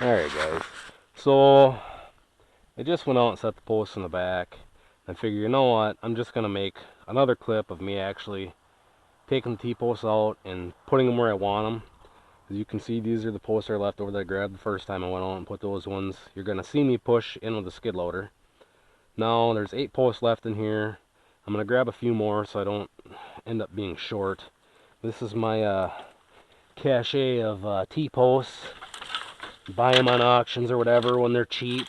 Alright guys, so I just went out and set the posts in the back. I figure, you know what, I'm just going to make another clip of me actually taking the T-posts out and putting them where I want them. As you can see, these are the posts I left over that I grabbed the first time I went out and put those ones. You're going to see me push in with the skid loader. Now there's 8 posts left in here. I'm going to grab a few more so I don't end up being short. This is my cache of T-posts. Buy them on auctions or whatever when they're cheap,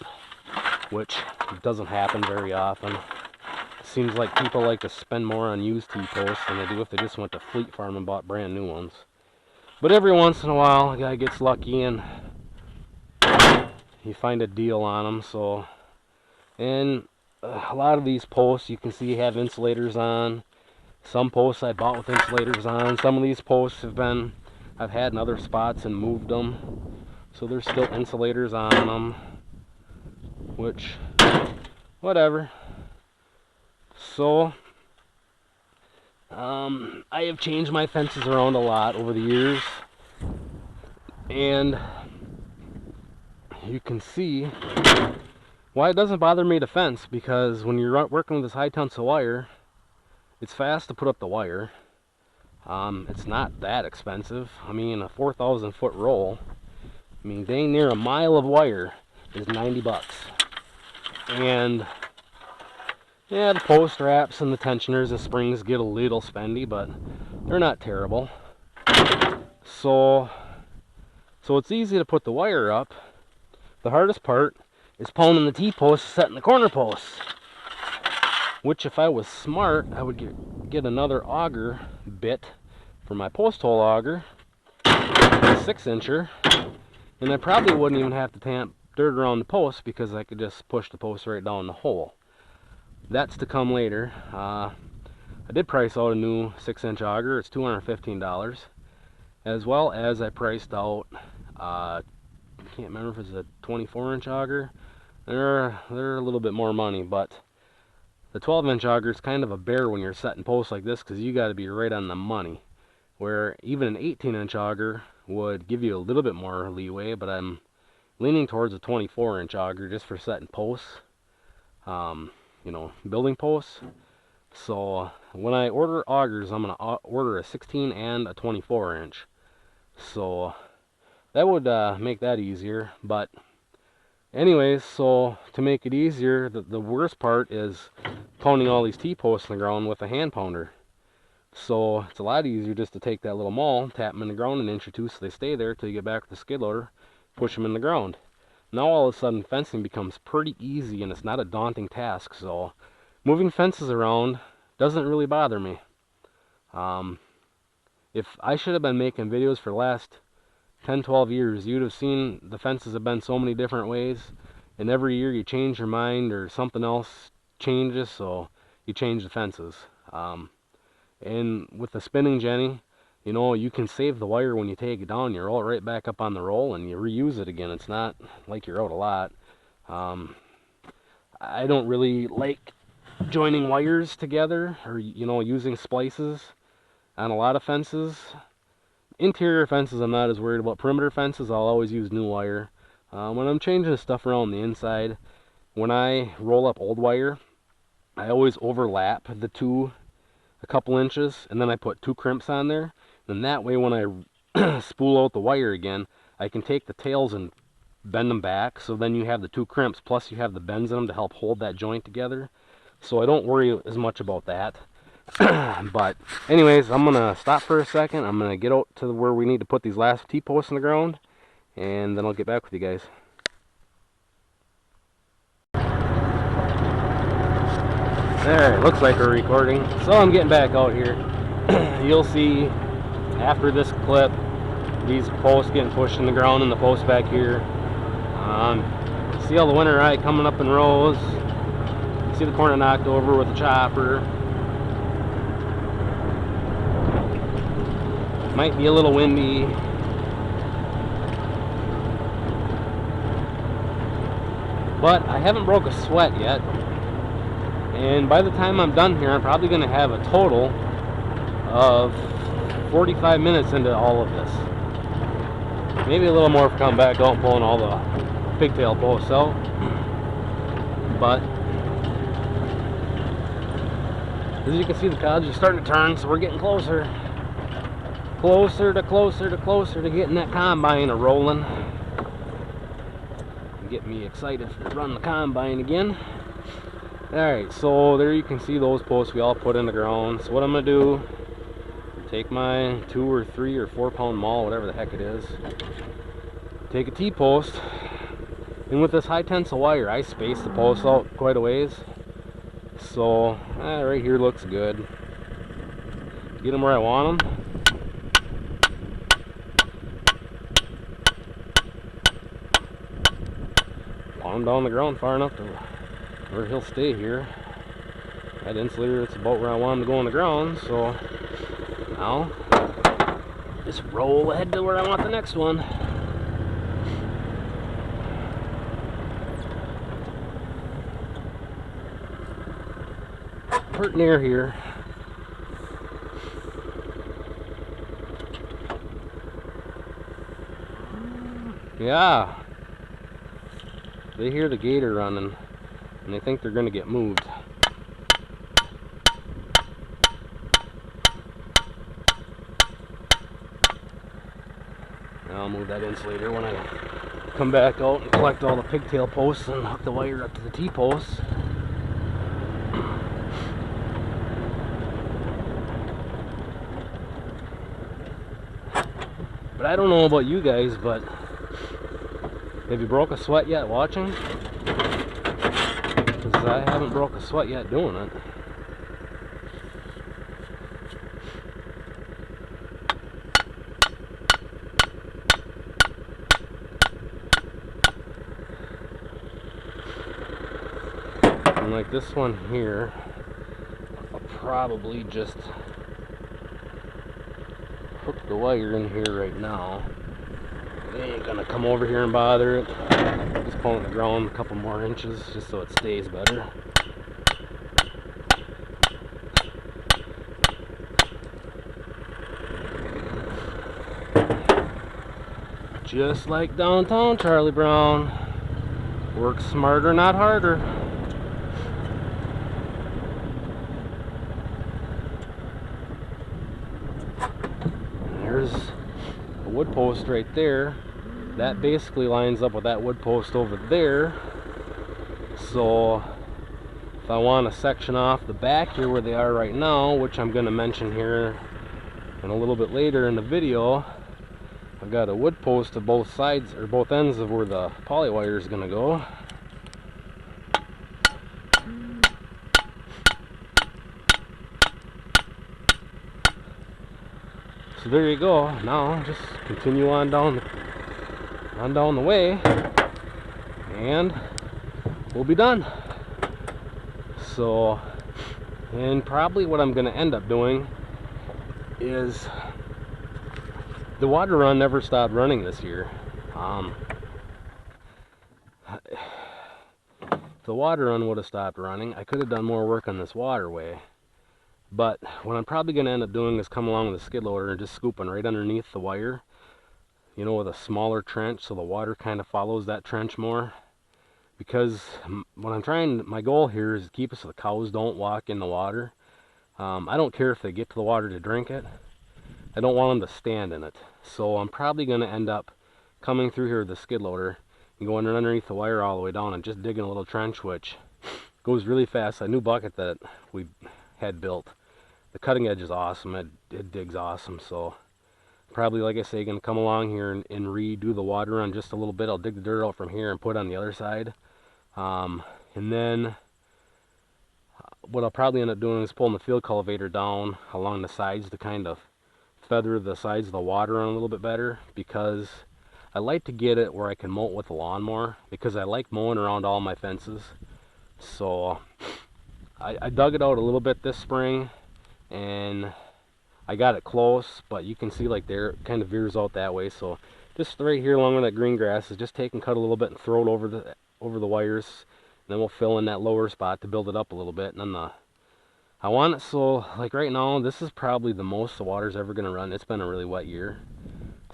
which doesn't happen very often. Seems like people like to spend more on used T-posts than they do if they just went to Fleet Farm and bought brand new ones. But every once in a while, a guy gets lucky and you find a deal on them. So, and a lot of these posts you can see have insulators on. Some posts I bought with insulators on. Some of these posts I've had in other spots and moved them. So there's still insulators on them, which, whatever. So, I have changed my fences around a lot over the years, and you can see why it doesn't bother me to fence, because when you're working with this high tensile wire, it's fast to put up the wire. It's not that expensive. I mean, a 4,000 foot roll, I mean, dang near a mile of wire is 90 bucks. And yeah, the post wraps and the tensioners and springs get a little spendy, but they're not terrible. So it's easy to put the wire up. The hardest part is pounding the T-posts, setting the corner posts. Which, if I was smart, I would get another auger bit for my post hole auger, a 6-incher, and I probably wouldn't even have to tamp dirt around the post because I could just push the post right down the hole. That's to come later. I did price out a new 6-inch auger. It's $215, as well as I priced out I can't remember if it's a 24-inch auger. They're a little bit more money, but the 12-inch auger is kind of a bear when you're setting posts like this because you got to be right on the money. Where even an 18-inch auger would give you a little bit more leeway, but I'm leaning towards a 24-inch auger just for setting posts, you know, building posts. So when I order augers, I'm going to order a 16 and a 24-inch. So that would make that easier. But anyways, so to make it easier, the worst part is pounding all these T-posts in the ground with a hand pounder. So it's a lot easier just to take that little maul, tap them in the ground an inch or two so they stay there till you get back with the skid loader, push them in the ground. Now all of a sudden fencing becomes pretty easy and it's not a daunting task. So moving fences around doesn't really bother me. If I should have been making videos for the last 10-12 years, you'd have seen the fences have been so many different ways, and every year you change your mind or something else changes, so you change the fences. And with the spinning jenny, you know, you can save the wire when you take it down. You roll it right back up on the roll and you reuse it again. It's not like you're out a lot. I don't really like joining wires together or, you know, using splices on a lot of fences. Interior fences I'm not as worried about. Perimeter fences I'll always use new wire. When I'm changing stuff around the inside, when I roll up old wire, I always overlap the two a couple inches, and then I put 2 crimps on there. And that way when I spool out the wire again, I can take the tails and bend them back, so then you have the 2 crimps, plus you have the bends in them to help hold that joint together. So I don't worry as much about that. But anyways, I'm going to stop for a second. I'm going to get out to where we need to put these last T-posts in the ground, and then I'll get back with you guys. There, it looks like we're recording. So I'm getting back out here. You'll see after this clip these posts getting pushed in the ground and the posts back here. See all the winter rye coming up in rows. See the corner knocked over with the chopper. Might be a little windy. But I haven't broke a sweat yet. And by the time I'm done here, I'm probably going to have a total of 45 minutes into all of this. Maybe a little more for coming back out and pulling all the pigtail posts out. But as you can see, the cods are starting to turn, so we're getting closer. Closer to getting that combine a-rolling. Get me excited to run the combine again. Alright, so there you can see those posts we all put in the ground. So what I'm going to do, take my 2 or 3 or 4 pound maul, whatever the heck it is, take a T-post, and with this high tensile wire I space the posts out quite a ways. So right here looks good. Get them where I want them. Palm down the ground far enough to where he'll stay here. That insulator, it's about where I want him to go on the ground, so now just roll ahead to where I want the next one. Pretty near here. Yeah, they hear the gator running and they think they're going to get moved. Now I'll move that insulator when I come back out and collect all the pigtail posts and hook the wire up to the T-posts. But I don't know about you guys, but have you broke a sweat yet watching? Because I haven't broke a sweat yet doing it. And like this one here, I'll probably just hook the wire in here right now. It ain't gonna come over here and bother it. Just pulling the ground a couple more inches just so it stays better. Just like downtown Charlie Brown. Work smarter, not harder. There's a wood post right there. That basically lines up with that wood post over there. So if I want to section off the back here where they are right now, which I'm going to mention here and a little bit later in the video, I've got a wood post to both sides or both ends of where the poly wire is going to go. So there you go. Now just continue on down the way and we'll be done. So, and probably what I'm going to end up doing is the water run never stopped running this year. If the water run would have stopped running, I could have done more work on this waterway. But what I'm probably going to end up doing is come along with a skid loader and just scooping right underneath the wire, you know, with a smaller trench so the water kind of follows that trench more. Because what I'm trying, my goal here is to keep it so the cows don't walk in the water. I don't care if they get to the water to drink it. I don't want them to stand in it. So I'm probably going to end up coming through here with the skid loader and going underneath the wire all the way down and just digging a little trench, which goes really fast. A new bucket that we had built, the cutting edge is awesome. It digs awesome. So probably, like I say, going to come along here and redo the water run just a little bit. I'll dig the dirt out from here and put it on the other side. And then what I'll probably end up doing is pulling the field cultivator down along the sides to kind of feather the sides of the water run a little bit better, because I like to get it where I can mow it with the lawnmower, because I like mowing around all my fences. So I dug it out a little bit this spring and I got it close, but you can see like there it kind of veers out that way. So just right here along with that green grass is just take and cut a little bit and throw it over the wires, and then we'll fill in that lower spot to build it up a little bit. And then I want it so, like right now, this is probably the most the water's ever going to run. It's been a really wet year.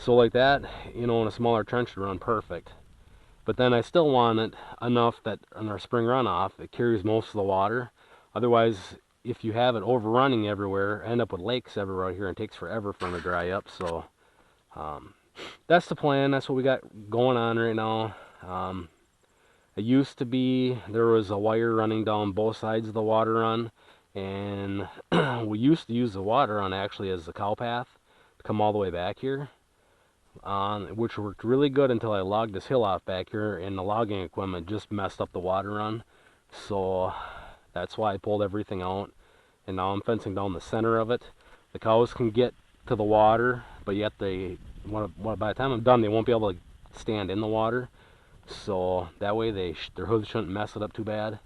So like that, you know, in a smaller trench to run perfect. But then I still want it enough that on our spring runoff, it carries most of the water. Otherwise, if you have it overrunning everywhere, end up with lakes everywhere out here, and it takes forever for them to dry up. So that's the plan. That's what we got going on right now. It used to be there was a wire running down both sides of the water run, and we used to use the water run actually as the cow path to come all the way back here. Which worked really good until I logged this hill off back here, and the logging equipment just messed up the water run. So that's why I pulled everything out, and now I'm fencing down the center of it. The cows can get to the water, but yet by the time I'm done, they won't be able to stand in the water. So that way their hooves shouldn't mess it up too bad.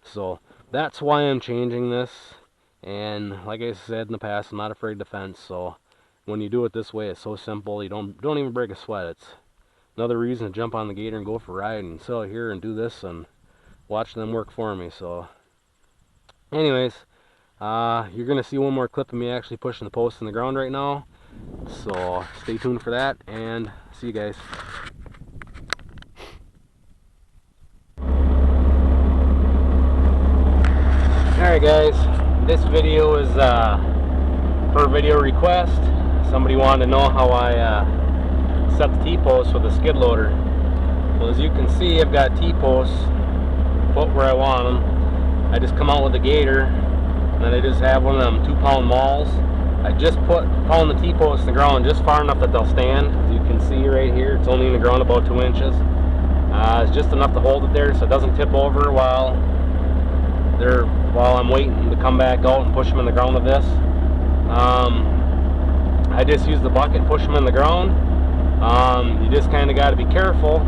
So that's why I'm changing this. And like I said in the past, I'm not afraid to fence. So when you do it this way, it's so simple. You don't even break a sweat. It's another reason to jump on the gator and go for a ride and sit out here and do this and watch them work for me. So anyways, you're gonna see one more clip of me actually pushing the post in the ground right now. So stay tuned for that, and see you guys. Alright guys, this video is per video request. Somebody wanted to know how I set the T-posts with a skid loader. Well, as you can see, I've got T-posts put where I want them. I just come out with the gator, and then I just have one of them 2-pound mauls. I just pound the T-posts in the ground just far enough that they'll stand. As you can see right here, it's only in the ground about 2 inches. It's just enough to hold it there so it doesn't tip over while I'm waiting to come back out and push them in the ground with this. I just use the bucket, push them in the ground. You just kind of got to be careful.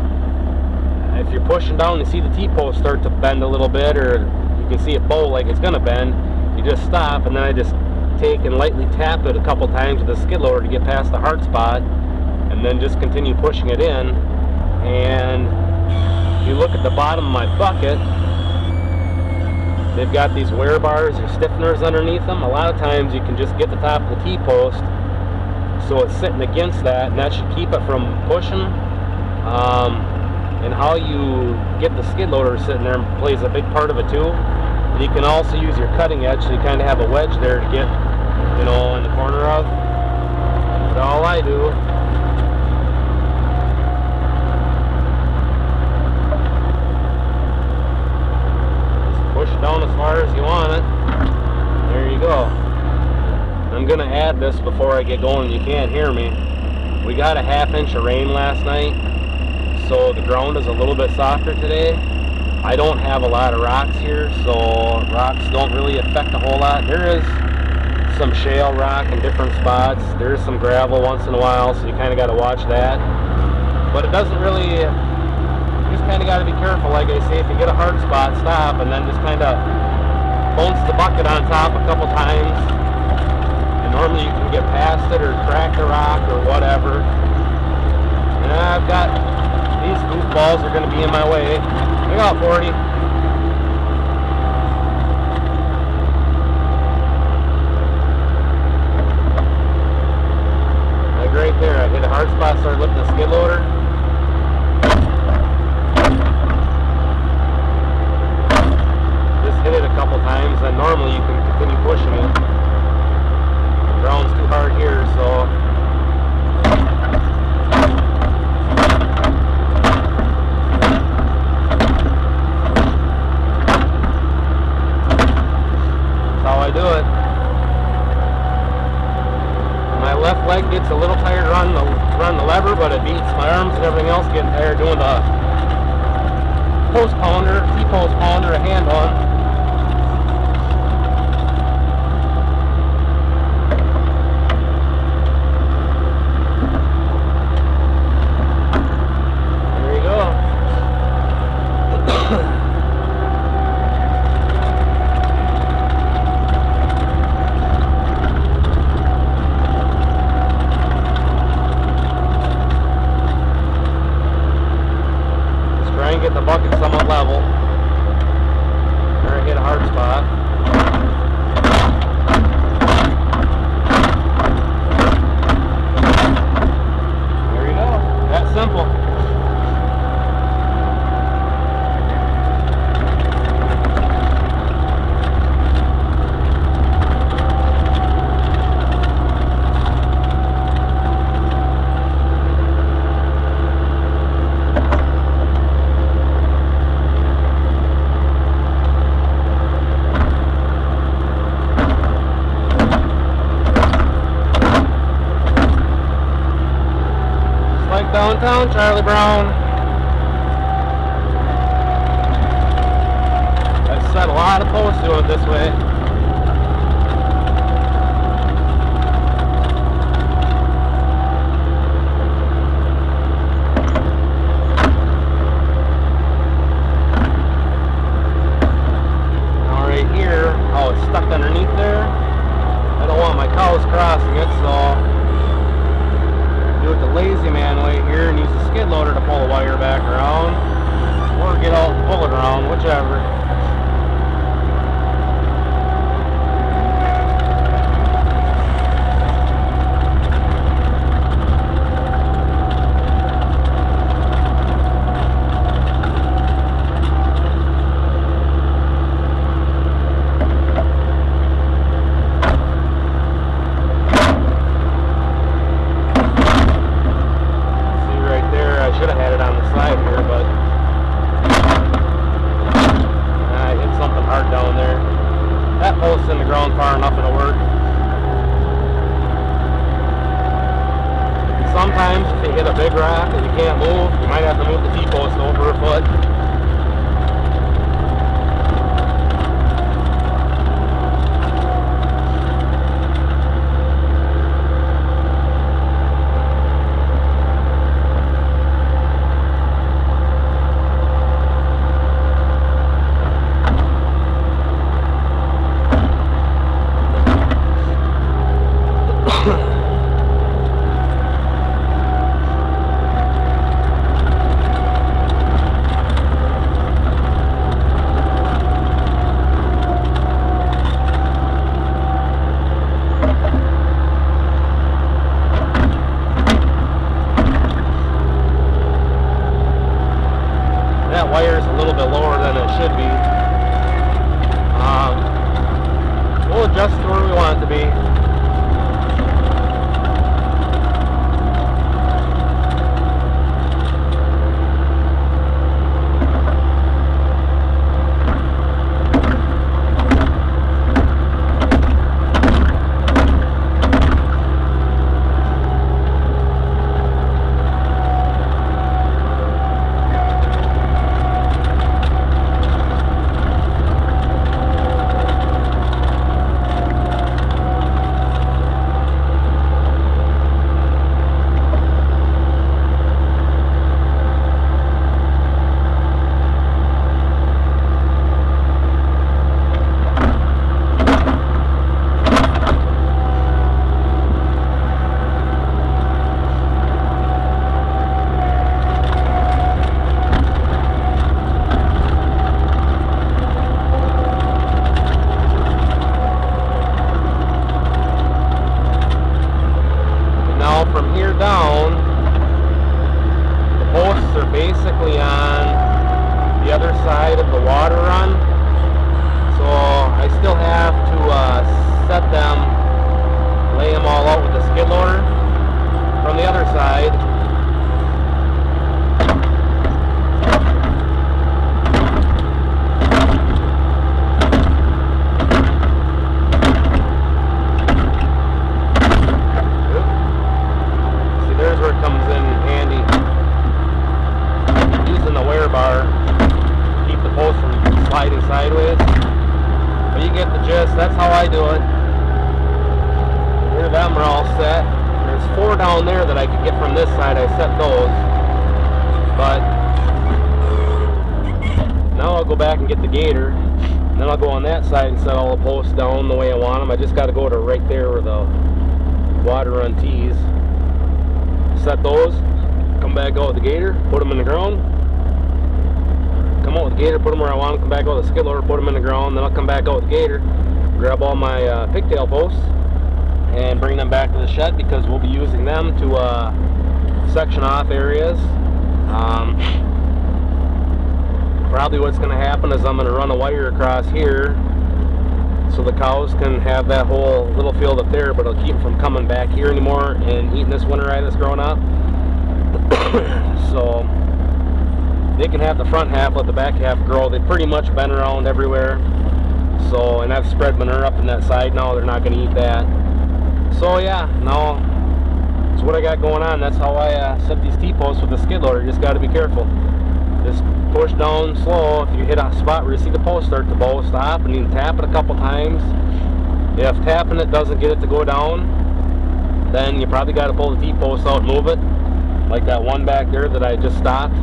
If you're pushing down, you see the T-post start to bend a little bit, or you can see it bow like it's going to bend. You just stop, and then I just take and lightly tap it a couple times with the skid loader to get past the hard spot, and then just continue pushing it in. And if you look at the bottom of my bucket, they've got these wear bars or stiffeners underneath them. A lot of times you can just get the top of the T-post so it's sitting against that, and that should keep it from pushing. And how you get the skid loader sitting there plays a big part of it too. And you can also use your cutting edge, so you kind of have a wedge there to get, you know, in the corner of. But all I do is push it down as far as you want it. There you go. I'm gonna add this before I get going. You can't hear me. We got a 1/2 inch of rain last night, so the ground is a little bit softer today. I don't have a lot of rocks here, so rocks don't really affect a whole lot. There is some shale rock in different spots. There's some gravel once in a while, so you kind of got to watch that. But it doesn't really, you just kind of got to be careful. Like I say, if you get a hard spot, stop, and then just kind of bounce the bucket on top a couple times. And normally you can get past it or crack the rock or whatever. And I've got, these goofballs are going to be in my way. Look out, 40. Like right there, I hit a hard spot, started lifting the skid loader. Just hit it a couple times, and normally you can continue pushing it. The ground's too hard here, so I do it. My left leg gets a little tired running the lever, but it beats my arms and everything else getting tired doing the post pounder, T-post pounder, a hand on. There you go. Get the bucket somewhat level. There I hit a hard spot. down, Charlie Brown. I've set a lot of posts doing it this way. Now right here, oh, it's stuck underneath there. I don't want my cows crossing it, so do it the lazy man way here and use the skid loader to pull the wire back around, or get out and pull it around, whichever. In the ground far enough it'll work. Sometimes if you hit a big rock and you can't move, you might have to move the T-post over a foot. Wire's a little bit lower than it should be. We'll adjust to where we want it to be. From here down, the posts are basically on the other side of the water run, so I still have to set them, lay them all out with the skid loader. From the other side, sliding sideways, but you get the gist. That's how I do it. Here them are all set. There's 4 down there that I could get from this side. I set those, but now I'll go back and get the gator, and then I'll go on that side and set all the posts down the way I want them. I just got to go to right there where the water run tees, set those, come back out with the gator, put them in the ground, come out with the gator, put them where I want them, come back out with the skid loader, put them in the ground, then I'll come back out with the gator, grab all my pigtail posts, and bring them back to the shed, because we'll be using them to section off areas. Probably what's going to happen is I'm going to run a wire across here so the cows can have that whole little field up there, but it'll keep them from coming back here anymore and eating this winter rye that's growing up. So they can have the front half, let the back half grow. They've pretty much been around everywhere. So, and I've spread manure up in that side now. They're not going to eat that. So yeah, now So what I got going on, that's how I set these T-posts with the skid loader. You just got to be careful. Just push down slow. If you hit a spot where you see the post start, the bow will stop, and you can tap it a couple times. If tapping it doesn't get it to go down, then you probably got to pull the T-post out and move it. Like that one back there that I just stopped.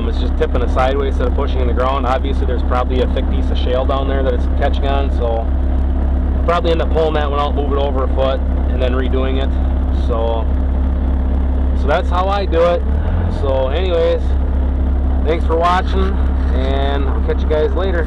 It's just tipping it sideways instead of pushing in the ground. Obviously there's probably a thick piece of shale down there that it's catching on, so I'll probably end up pulling that one out, move it over a foot, and then redoing it. So that's how I do it. So anyways, thanks for watching, and I'll catch you guys later.